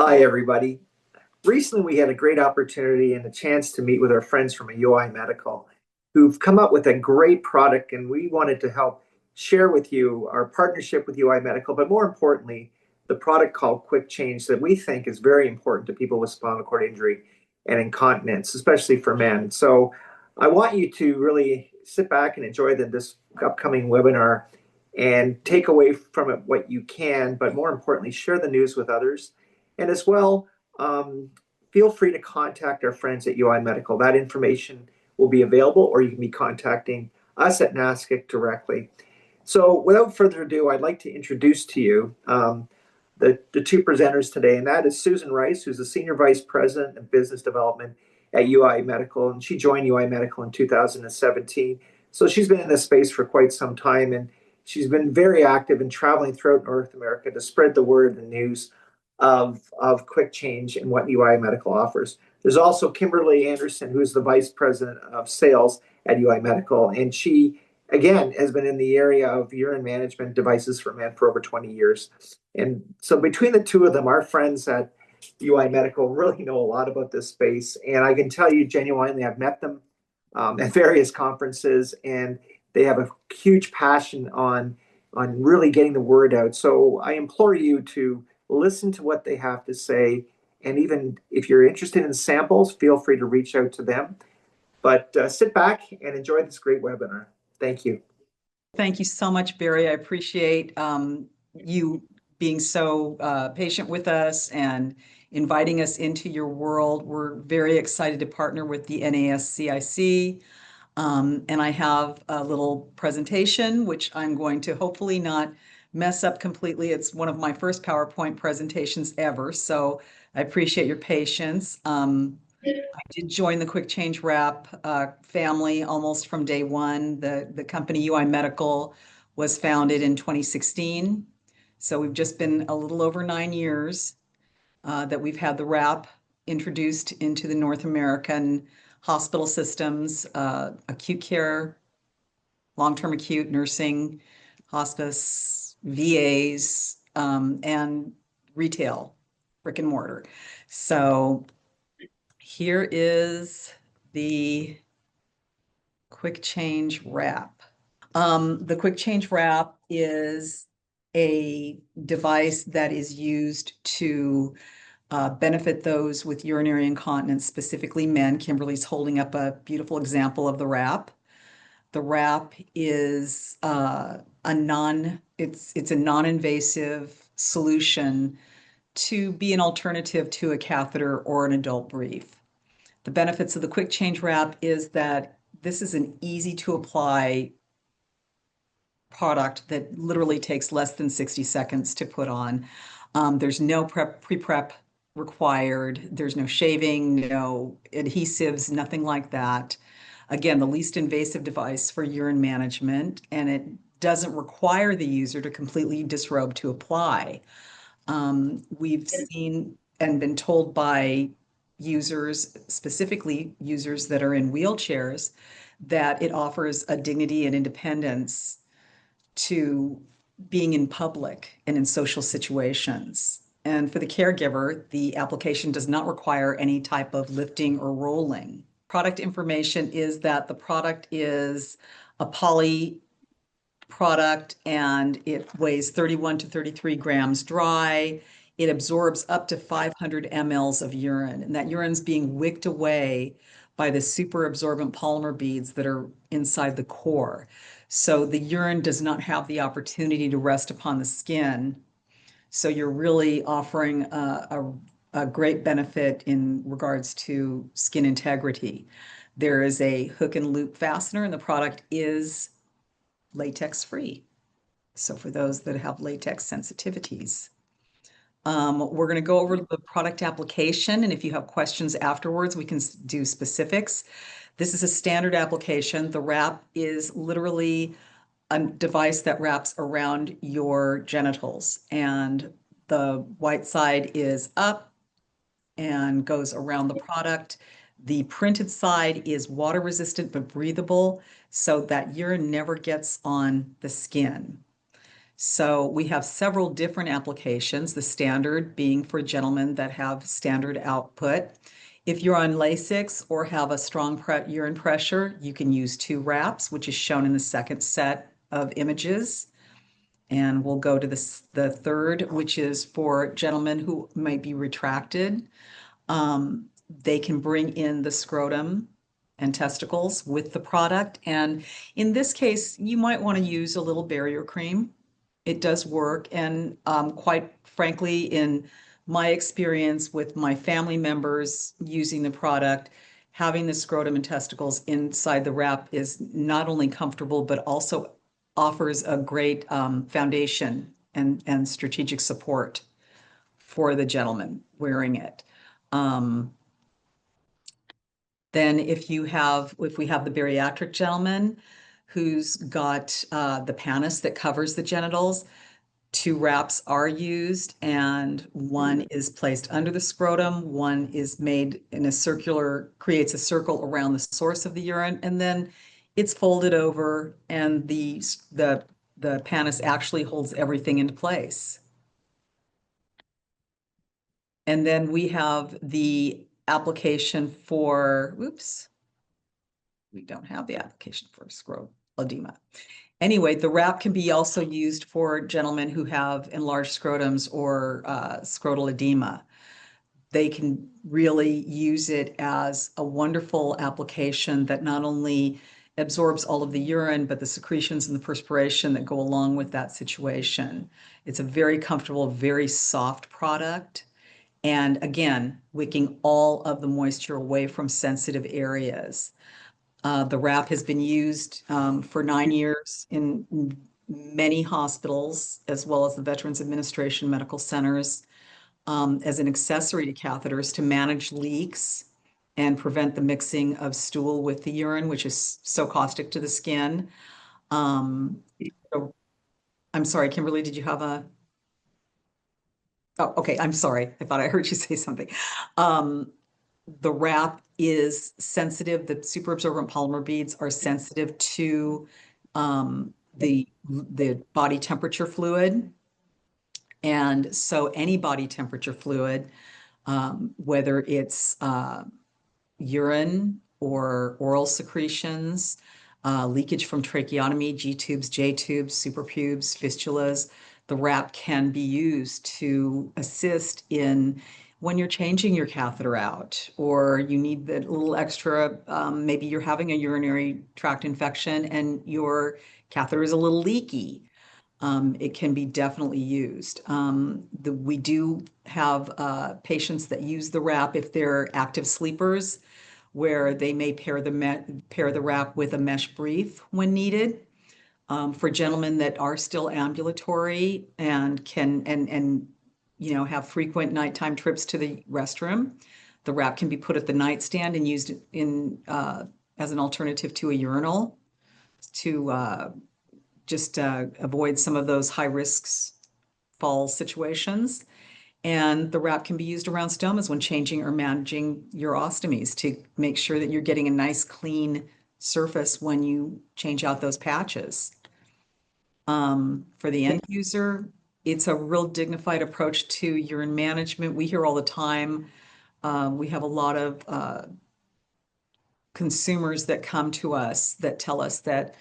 Hi, everybody. Recently, we had a great opportunity and a chance to meet with our friends from UI Medical who've come up with a great product, and we wanted to help share with you our partnership with UI Medical, but more importantly, the product called Quickchange that we think is very important to people with spinal cord injury and incontinence, especially for men. So I want you to really sit back and enjoy this upcoming webinar and take away from it what you can, but more importantly, share the news with others. And as well, um, feel free to contact our friends at UI Medical. That information will be available, or you can be contacting us at NASCIC directly. So without further ado, I'd like to introduce to you the two presenters today, and that is Susan Rice, who's the Senior Vice President of Business Development at UI Medical, and she joined UI Medical in 2017. So she's been in this space for quite some time, and she's been very active in traveling throughout North America to spread the word and news of Quickchange and what UI Medical offers. There's also Kimberly Anderson, who's the Vice President of Sales at UI Medical, and she, again, has been in the area of urine management devices for men for over 20 years. And so between the two of them, our friends at UI Medical really know a lot about this space. And I can tell you genuinely, I've met them at various conferences, and they have a huge passion on really getting the word out. So I implore you to listen to what they have to say. And even if you're interested in samples, feel free to reach out to them. But sit back and enjoy this great webinar. Thank you. Thank you so much, Barry. I appreciate you being so patient with us and inviting us into your world. We're very excited to partner with the NASCIC. And I have a little presentation, which I'm going to hopefully not mess up completely. It's one of my first PowerPoint presentations ever, so I appreciate your patience. I did join the Quickchange Wrap family almost from day one. The company UI Medical was founded in 2016. So we've just been a little over 9 years that we've had the wrap introduced into the North American hospital systems, acute care, long-term acute nursing, hospice, VAs, and retail, brick and mortar. So here is the Quickchange Wrap. The Quickchange Wrap is a device that is used to benefit those with urinary incontinence, specifically men. Kimberly's holding up a beautiful example of the wrap. The wrap is it's a non-invasive solution to be an alternative to a catheter or an adult brief. The benefits of the Quickchange Wrap is that this is an easy to apply product that literally takes less than 60 seconds to put on. There's no pre-prep required. There's no shaving, no adhesives, nothing like that. Again, the least invasive device for urine management, and it doesn't require the user to completely disrobe to apply. We've seen and been told by users, specifically users that are in wheelchairs, that it offers a dignity and independence to being in public and in social situations. And for the caregiver, the application does not require any type of lifting or rolling. Product information is that the product is a poly product and it weighs 31 to 33 grams dry. It absorbs up to 500 mLs of urine, and that urine's being wicked away by the super absorbent polymer beads that are inside the core. So the urine does not have the opportunity to rest upon the skin. So you're really offering a great benefit in regards to skin integrity. There is a hook and loop fastener, and the product is latex free. So for those that have latex sensitivities. We're going to go over the product application, and if you have questions afterwards, we can do specifics. This is a standard application. The wrap is literally a device that wraps around your genitals, and the white side is up and goes around the product. The printed side is water resistant but breathable, so that urine never gets on the skin. So we have several different applications, the standard being for gentlemen that have standard output. If you're on Lasix or have a strong urine pressure, you can use 2 wraps, which is shown in the second set of images. And we'll go to the third, which is for gentlemen who might be retracted. They can bring in the scrotum and testicles with the product. And in this case, you might want to use a little barrier cream. It does work. And quite frankly, in my experience with my family members using the product, having the scrotum and testicles inside the wrap is not only comfortable, but also offers a great foundation and strategic support for the gentleman wearing it. Um, then if we have the bariatric gentleman who's got the pannus that covers the genitals, 2 wraps are used, and one is placed under the scrotum, one is made in creates a circle around the source of the urine, and then it's folded over, and the pannus actually holds everything into place. And then we have the application for, oops, we don't have the application for scrotal edema. Anyway, the wrap can be also used for gentlemen who have enlarged scrotums or scrotal edema. They can really use it as a wonderful application that not only absorbs all of the urine, but the secretions and the perspiration that go along with that situation. It's a very comfortable, very soft product. And again, wicking all of the moisture away from sensitive areas. The wrap has been used for 9 years in many hospitals, as well as the Veterans Administration medical centers, as an accessory to catheters to manage leaks and prevent the mixing of stool with the urine, which is so caustic to the skin. So, I'm sorry, Kimberly, did you have a? Oh, okay, I'm sorry. I thought I heard you say something. Um, the wrap is sensitive. The superabsorbent polymer beads are sensitive to the body temperature fluid. And so any body temperature fluid, whether it's urine or oral secretions, leakage from tracheotomy, G tubes, J tubes, suprapubes, fistulas, the wrap can be used to assist in when you're changing your catheter out, or you need that little extra, maybe you're having a urinary tract infection and your catheter is a little leaky. It can be definitely used. We do have patients that use the wrap if they're active sleepers, where they may pair the wrap with a mesh brief when needed. For gentlemen that are still ambulatory and can have frequent nighttime trips to the restroom, the wrap can be put at the nightstand and used as an alternative to a urinal to just avoid some of those high risks fall situations. And the wrap can be used around stomas when changing or managing your ostomies to make sure that you're getting a nice clean surface when you change out those patches. For the end user, it's a real dignified approach to urine management. We hear all the time, we have a lot of consumers that come to us that tell us that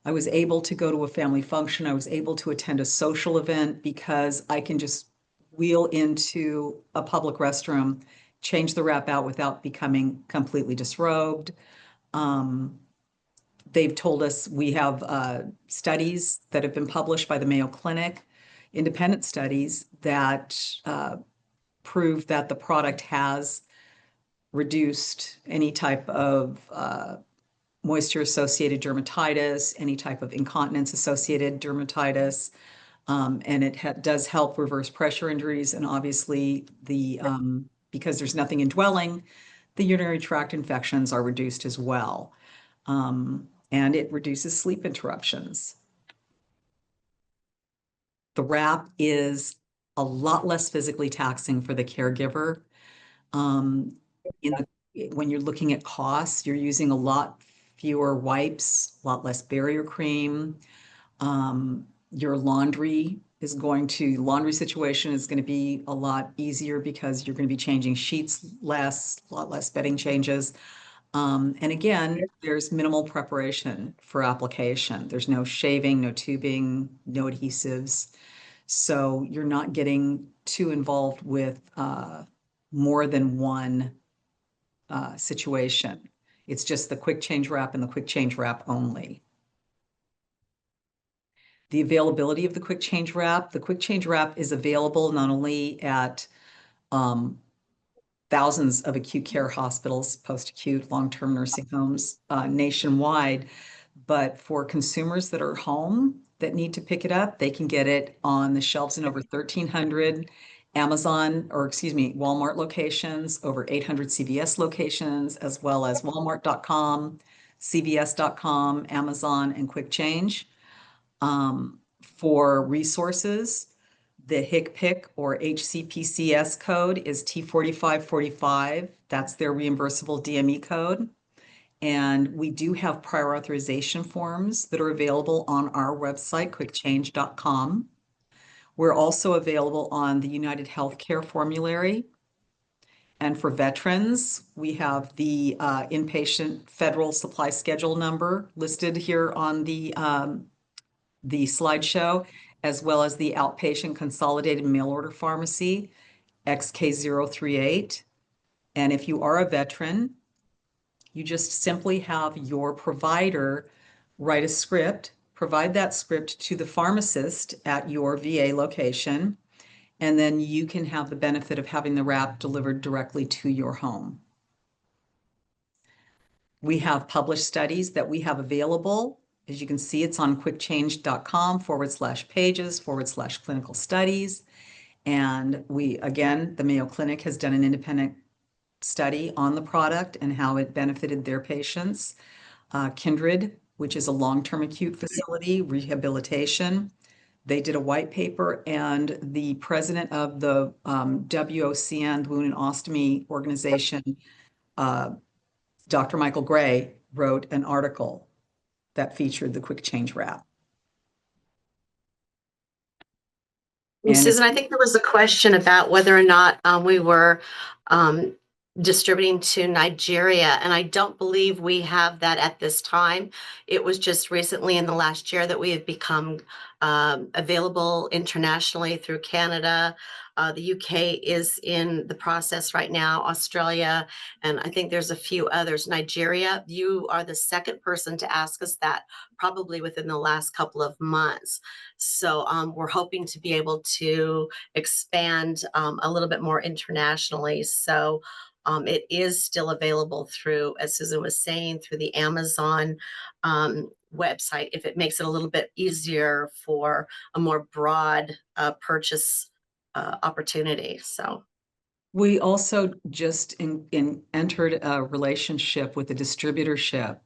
I was able to go to a family function. I was able to attend a social event because I can just wheel into a public restroom, change the wrap out without becoming completely disrobed. They've told us we have studies that have been published by the Mayo Clinic, independent studies that prove that the product has reduced any type of moisture-associated dermatitis, any type of incontinence-associated dermatitis, and it does help reverse pressure injuries. And obviously, because there's nothing indwelling, the urinary tract infections are reduced as well. And it reduces sleep interruptions. The wrap is a lot less physically taxing for the caregiver. When you're looking at costs, you're using a lot fewer wipes, a lot less barrier cream. Your laundry situation is going to be a lot easier because you're going to be changing sheets less, a lot less bedding changes. And again, there's minimal preparation for application. There's no shaving, no tubing, no adhesives. So you're not getting too involved with more than one situation. It's just the quick change wrap and the quick change wrap only. The availability of the quick change wrap. The quick change wrap is available not only at um, thousands of acute care hospitals, post-acute, long-term nursing homes nationwide, but for consumers that are home that need to pick it up, they can get it on the shelves in over 1,300 Amazon, or excuse me, Walmart locations, over 800 CVS locations, as well as Walmart.com, CVS.com, Amazon, and Quick Change. For resources, the HCPC or HCPCS code is T4545. That's their reimbursable DME code. And we do have prior authorization forms that are available on our website, quickchange.com. We're also available on the United Healthcare formulary. And for veterans, we have the inpatient federal supply schedule number listed here on the slideshow, as well as the outpatient consolidated mail order pharmacy, XK038. And if you are a veteran, you just simply have your provider write a script, provide that script to the pharmacist at your VA location, and then you can have the benefit of having the wrap delivered directly to your home. We have published studies that we have available. As you can see, it's on quickchange.com/pages/clinical studies. And again, the Mayo Clinic has done an independent study on the product and how it benefited their patients. Kindred, which is a long-term acute facility, rehabilitation, they did a white paper, and the president of the WOCN, the Wound and Ostomy Organization, Dr. Michael Gray, wrote an article that featured the quick change wrap. And Susan, I think there was a question about whether or not we were distributing to Nigeria, and I don't believe we have that at this time. It was just recently in the last year that we have become available internationally through Canada. The UK is in the process right now, Australia, and I think there's a few others. Nigeria, you are the second person to ask us that, probably within the last couple of months. So we're hoping to be able to expand a little bit more internationally. So it is still available through, as Susan was saying, through the Amazon website, if it makes it a little bit easier for a more broad purchase opportunity. So we also just entered a relationship with a distributorship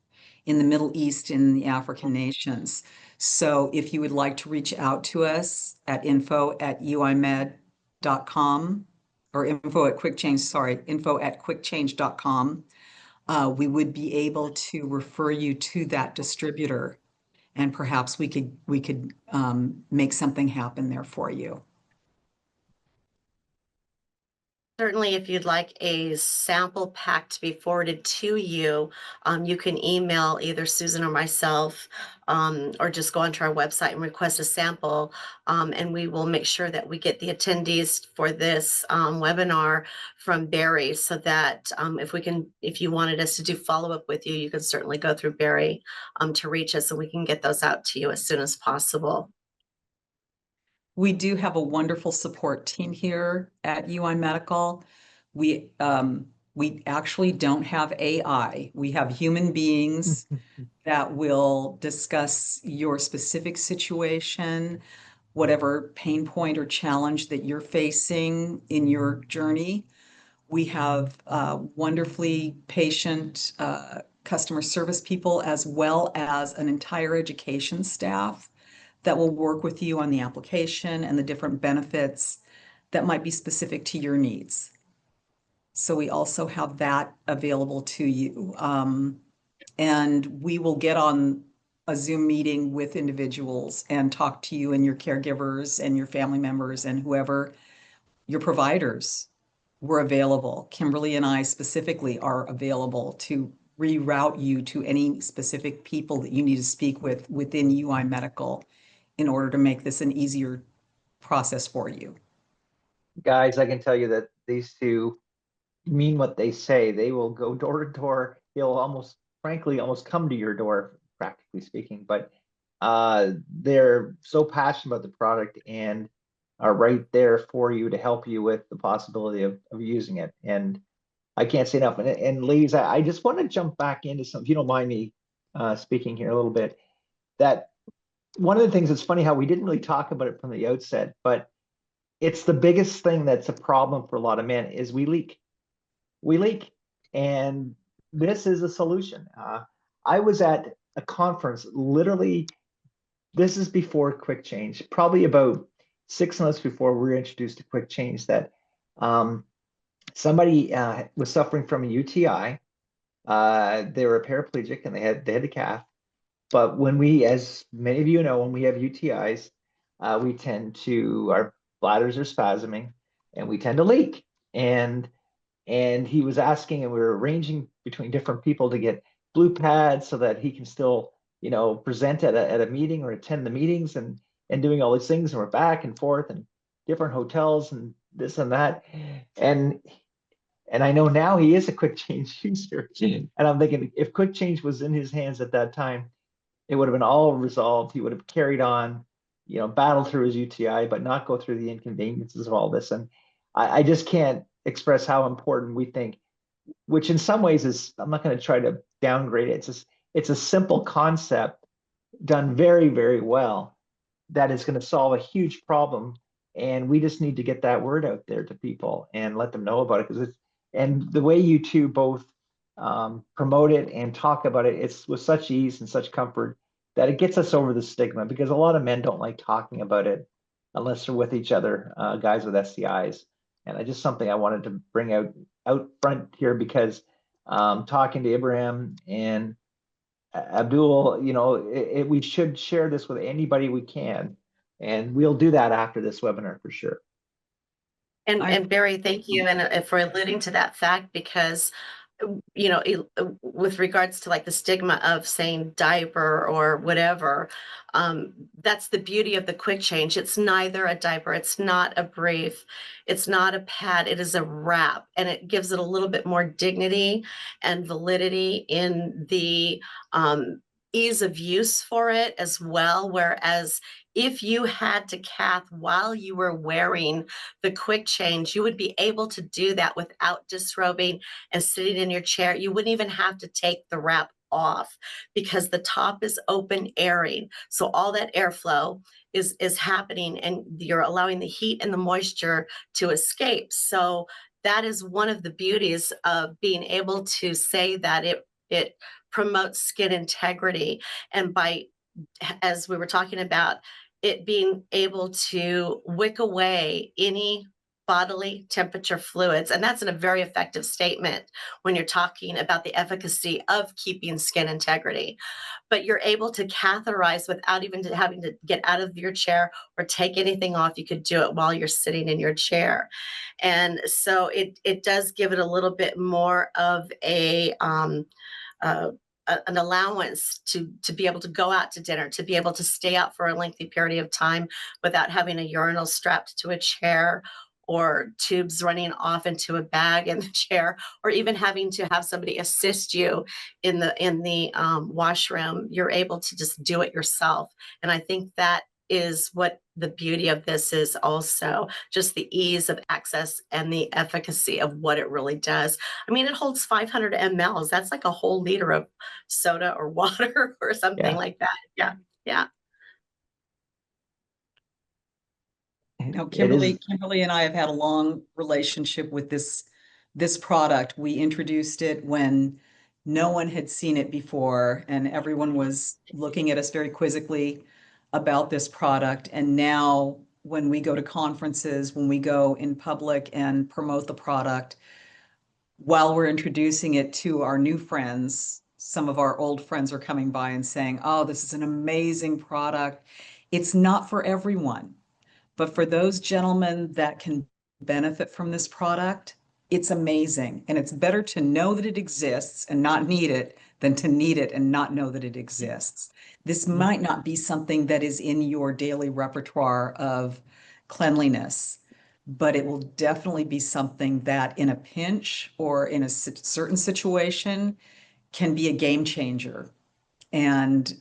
in the Middle East and the African nations. So if you would like to reach out to us at info@uimed.com or info@quickchange.com, we would be able to refer you to that distributor, and perhaps we could make something happen there for you. certainly, if you'd like a sample pack to be forwarded to you, you can email either Susan or myself, or just go onto our website and request a sample, and we will make sure that we get the attendees for this webinar from Barry, so that if you wanted us to do follow-up with you, you can certainly go through Barry to reach us, and we can get those out to you as soon as possible. We do have a wonderful support team here at UI Medical. We actually don't have AI. We have human beings that will discuss your specific situation, whatever pain point or challenge that you're facing in your journey. We have wonderfully patient customer service people, as well as an entire education staff that will work with you on the application and the different benefits that might be specific to your needs. So we also have that available to you. And we will get on a Zoom meeting with individuals and talk to you and your caregivers and your family members and whoever your providers were available. Kimberly and I specifically are available to reroute you to any specific people that you need to speak with within UI Medical in order to make this an easier process for you. Guys, I can tell you that these two mean what they say. They will go door to door. They'll almost, frankly, almost come to your door, practically speaking. But they're so passionate about the product and are right there for you to help you with the possibility of using it. And I can't say enough. And ladies, I just want to jump back into some, if you don't mind me speaking here a little bit, that one of the things, it's funny how we didn't really talk about it from the outset, but it's the biggest thing that's a problem for a lot of men is we leak. We leak. And this is a solution. I was at a conference, literally, this is before Quickchange, probably about 6 months before we were introduced to Quickchange, that somebody was suffering from a UTI. They were a paraplegic and they had the cath. But when we, as many of you know, when we have UTIs, we tend to, our bladders are spasming and we tend to leak. And he was asking, and we were arranging between different people to get blue pads so that he can still, present at a meeting or attend the meetings and doing all these things. And we're back and forth and different hotels and this and that. And I know now he is a Quickchange user. And I'm thinking if Quickchange was in his hands at that time, it would have been all resolved. He would have carried on, battled through his UTI, but not go through the inconveniences of all this. And I just can't express how important we think, which in some ways is, I'm not going to try to downgrade it. It's a simple concept done very, very well that is going to solve a huge problem. And we just need to get that word out there to people and let them know about it. And the way you two both promote it and talk about it, it's with such ease and such comfort that it gets us over the stigma, because a lot of men don't like talking about it unless they're with each other, guys with STIs. And I just something I wanted to bring out front here, because talking to Ibrahim and Abdul, we should share this with anybody we can. And we'll do that after this webinar for sure. And Barry, thank you and for alluding to that fact, because with regards to like the stigma of saying diaper or whatever, that's the beauty of the Quickchange. It's neither a diaper, it's not a brief, it's not a pad, it is a wrap, and it gives it a little bit more dignity and validity in the ease of use for it as well. Whereas if you had to cath while you were wearing the Quickchange, you would be able to do that without disrobing and sitting in your chair. You wouldn't even have to take the wrap off, because the top is open airing. So all that airflow is happening, and you're allowing the heat and the moisture to escape. So that is one of the beauties of being able to say that it promotes skin integrity. And by, as we were talking about, it being able to wick away any bodily temperature fluids. And that's a very effective statement when you're talking about the efficacy of keeping skin integrity. But you're able to catheterize without even having to get out of your chair or take anything off. You could do it while you're sitting in your chair. And so it does give it a little bit more of an allowance to be able to go out to dinner, to be able to stay out for a lengthy period of time without having a urinal strapped to a chair, or tubes running off into a bag in the chair, or even having to have somebody assist you in the washroom. You're able to just do it yourself. And I think that is what the beauty of this is, also just the ease of access and the efficacy of what it really does. I mean, it holds 500 mLs. That's like a whole liter of soda or water or something like that. Yeah. Yeah. Kimberly and I have had a long relationship with this product. We introduced it when no one had seen it before, and everyone was looking at us very quizzically about this product. And now when we go to conferences, when we go in public and promote the product, while we're introducing it to our new friends, some of our old friends are coming by and saying, oh, this is an amazing product. It's not for everyone, but for those gentlemen that can benefit from this product, it's amazing. And it's better to know that it exists and not need it than to need it and not know that it exists. This might not be something that is in your daily repertoire of cleanliness, but it will definitely be something that in a pinch or in a certain situation can be a game changer. And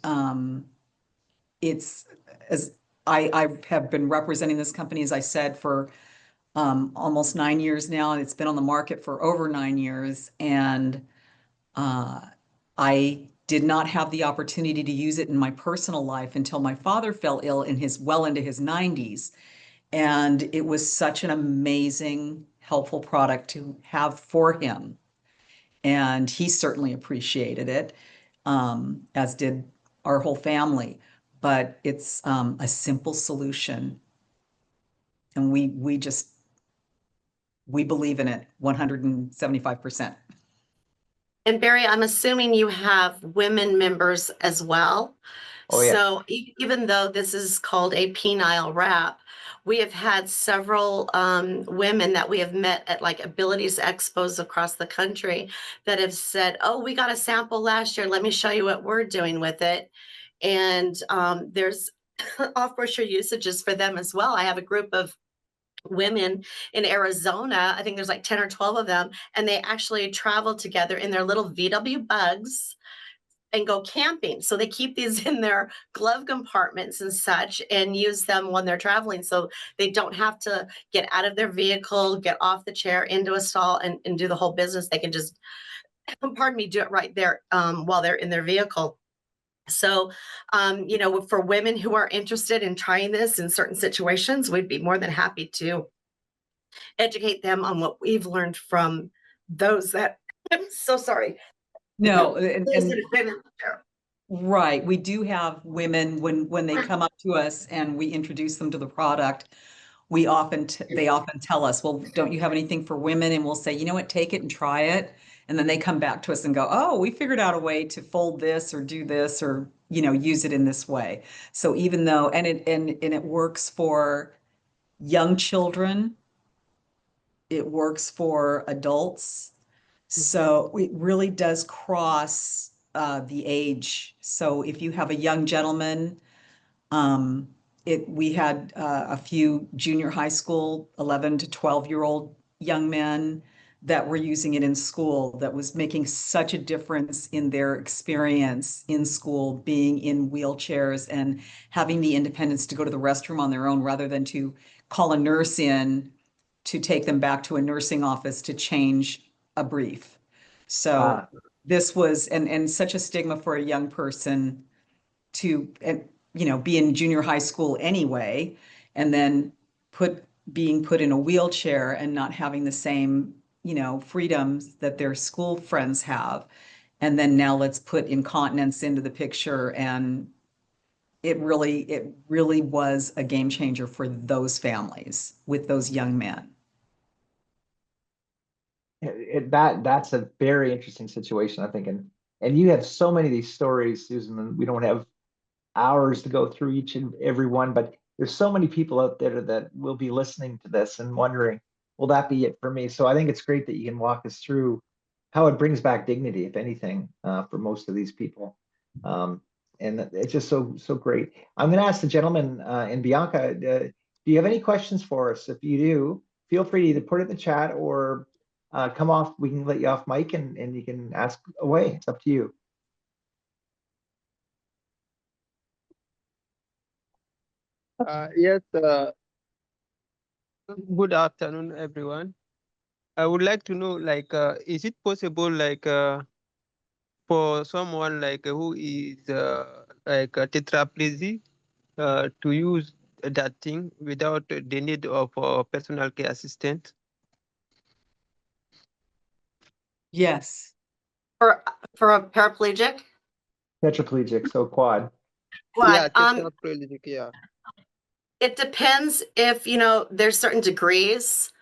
it's as I have been representing this company, as I said, for almost 9 years now, and it's been on the market for over 9 years. And I did not have the opportunity to use it in my personal life until my father fell ill in his well into his 90s. And it was such an amazing, helpful product to have for him. And he certainly appreciated it, as did our whole family. But it's a simple solution. And we believe in it 175%. And Barry, I'm assuming you have women members as well. Oh, yeah. So even though this is called a penile wrap, we have had several women that we have met at like abilities expos across the country that have said, oh, we got a sample last year. Let me show you what we're doing with it. And there's off-brochure usages for them as well. I have a group of women in Arizona. I think there's like 10 or 12 of them, and they actually travel together in their little VW bugs and go camping. So they keep these in their glove compartments and such and use them when they're traveling. So they don't have to get out of their vehicle, get off the chair into a stall and do the whole business. They can just, pardon me, do it right there while they're in their vehicle. So, for women who are interested in trying this in certain situations, we'd be more than happy to educate them on what we've learned from those that, I'm so sorry. No, Those that have been in there. right. We do have women when they come up to us and we introduce them to the product. They often tell us, well, don't you have anything for women? And we'll say, you know what, take it and try it. And then they come back to us and go, oh, we figured out a way to fold this or do this or, use it in this way. So even though, and it works for young children, it works for adults. So it really does cross the age. So if you have a young gentleman, um, we had a few junior high school, 11 to 12-year-old young men that were using it in school that was making such a difference in their experience in school, being in wheelchairs and having the independence to go to the restroom on their own rather than to call a nurse in to take them back to a nursing office to change a brief. So this was, and such a stigma for a young person to, be in junior high school anyway, and then being put in a wheelchair and not having the same, freedoms that their school friends have. And then now let's put incontinence into the picture. And it really was a game changer for those families with those young men. That's a very interesting situation, I think, and you have so many of these stories, Susan, and we don't have hours to go through each and every one, but there's so many people out there that will be listening to this and wondering, will that be it for me? So I think it's great that you can walk us through how it brings back dignity, if anything, for most of these people. And it's just so great. I'm going to ask the gentleman and Bianca, do you have any questions for us? If you do, feel free to either put it in the chat or come off. We can let you off mic and you can ask away. It's up to you. Yes, good afternoon, everyone. I would like to know, like, is it possible, like, for someone like who is like a tetraplegic to use that thing without the need of a personal care assistant? Yes. For a paraplegic? Tetraplegic, so quad. Yeah, What? tetraplegic, yeah. It depends if, there's certain degrees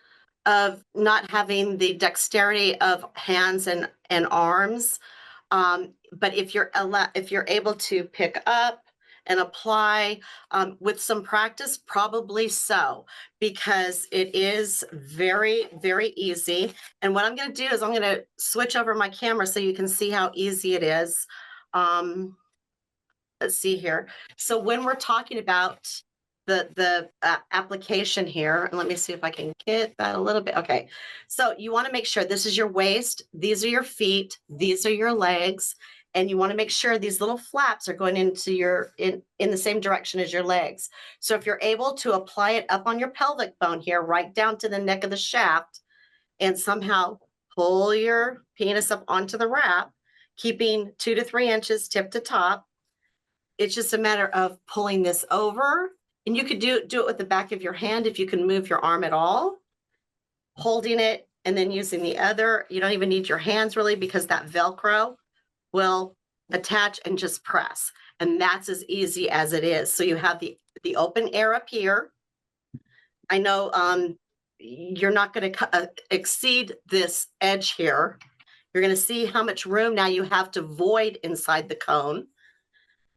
of not having the dexterity of hands and arms. But if you're able to pick up and apply with some practice, probably so, because it is very, very easy. And what I'm going to do is I'm going to switch over my camera so you can see how easy it is. Let's see here. So when we're talking about the application here, and let me see if I can get that a little bit. Okay. So you want to make sure this is your waist. These are your feet. These are your legs. And you want to make sure these little flaps are going into in the same direction as your legs. So if you're able to apply it up on your pelvic bone here, right down to the neck of the shaft, and somehow pull your penis up onto the wrap, keeping 2 to 3 inches tip to top. It's just a matter of pulling this over, and you could do it with the back of your hand if you can move your arm at all, holding it and then using the other. You don't even need your hands really, because that Velcro will attach and just press. And that's as easy as it is. So you have the open air up here. I know you're not going to exceed this edge here. You're going to see how much room now you have to void inside the cone.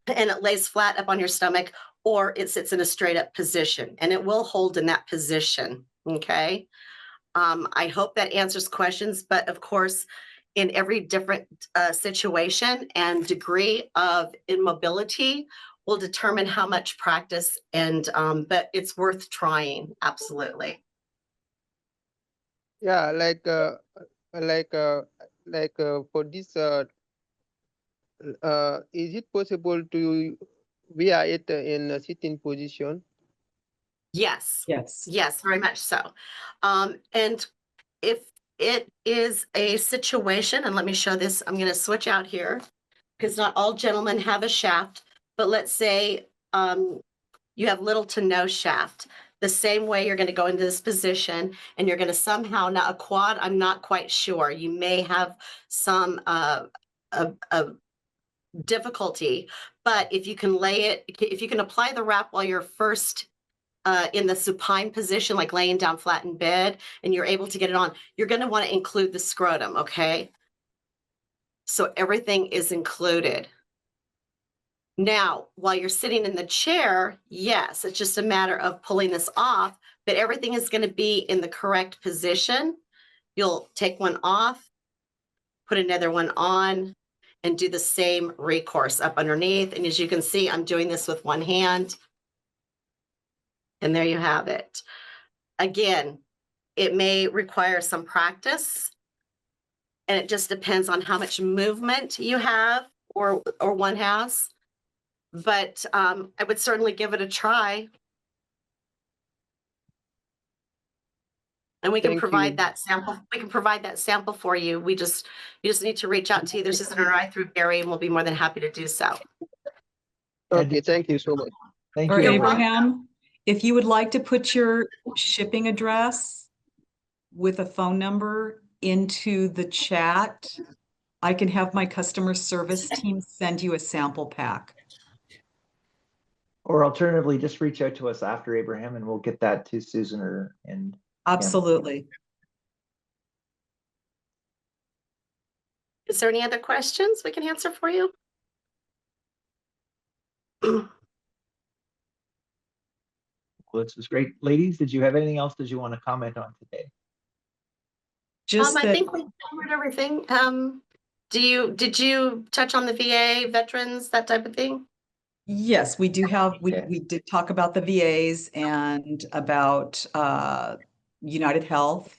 And it lays flat up on your stomach, or it sits in a straight up position, and it will hold in that position. Okay. I hope that answers questions, but of course, in every different situation and degree of immobility will determine how much practice, and but it's worth trying. Absolutely. Yeah, for this, is it possible to wear it in a sitting position? Yes. Yes. Yes, very much so. And if it is a situation, and let me show this, I'm going to switch out here because not all gentlemen have a shaft, but let's say you have little to no shaft. The same way you're going to go into this position and you're going to somehow, now a quad, I'm not quite sure. You may have some difficulty, but if you can if you can apply the wrap while you're first in the supine position, like laying down flat in bed, and you're able to get it on, you're going to want to include the scrotum, okay? So everything is included. Now, while you're sitting in the chair, yes, it's just a matter of pulling this off, but everything is going to be in the correct position. You'll take one off, put another one on, and do the same recourse up underneath. And as you can see, I'm doing this with one hand. And there you have it. Again, it may require some practice, and it just depends on how much movement you have or one has. But I would certainly give it a try. And we can Thank provide you. that sample. We can provide that sample for you. You just need to reach out to either Susan or I through Gary, and we'll be more than happy to do so. Okay, thank you so much. Thank Or you. You're welcome. Abraham, if you would like to put your shipping address with a phone number into the chat, I can have my customer service team send you a sample pack. Or alternatively, just reach out to us after, Abraham, and we'll get that to Susan and Absolutely. Is there any other questions we can answer for you? Well, this was great. Ladies, did you have anything else that you want to comment on today? Just I that, think we covered everything. Did you touch on the VA, veterans, that type of thing? yes, we do have, Okay. we did talk about the VAs and about United Health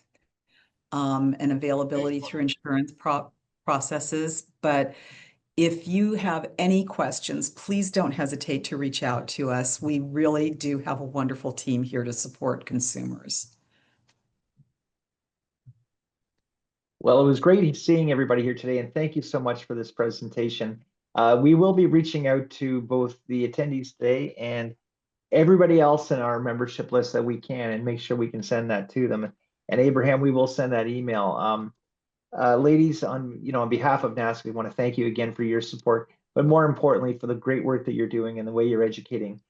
and availability through insurance processes. But if you have any questions, please don't hesitate to reach out to us. We really do have a wonderful team here to support consumers. Well, it was great seeing everybody here today, and thank you so much for this presentation. We will be reaching out to both the attendees today and everybody else in our membership list that we can, and make sure we can send that to them. And Abraham, we will send that email. Ladies, on behalf of NASC, we want to thank you again for your support, but more importantly, for the great work that you're doing and the way you're educating